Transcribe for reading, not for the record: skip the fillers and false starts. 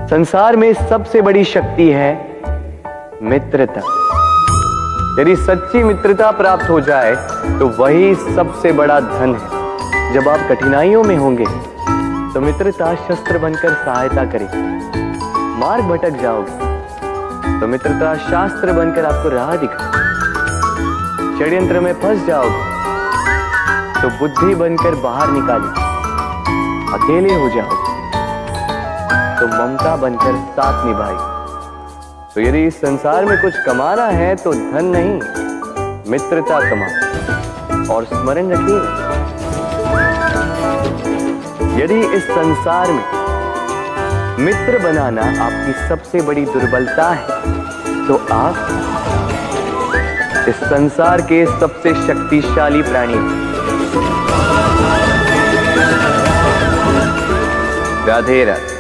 संसार में सबसे बड़ी शक्ति है मित्रता। यदि सच्ची मित्रता प्राप्त हो जाए तो वही सबसे बड़ा धन है। जब आप कठिनाइयों में होंगे तो मित्रता शस्त्र बनकर सहायता करेगी। मार्ग भटक जाओगे तो मित्रता शास्त्र बनकर आपको राह दिखाएगी। षड्यंत्र में फंस जाओगे तो बुद्धि बनकर बाहर निकालेगी। अकेले हो जाओगे तो ममता बनकर साथ निभाएगी। तो यदि इस संसार में कुछ कमाना है तो धन नहीं, मित्रता कमाओ। और स्मरण रखिए, यदि इस संसार में मित्र बनाना आपकी सबसे बड़ी दुर्बलता है तो आप इस संसार के सबसे शक्तिशाली प्राणी हैं। राधे राधे।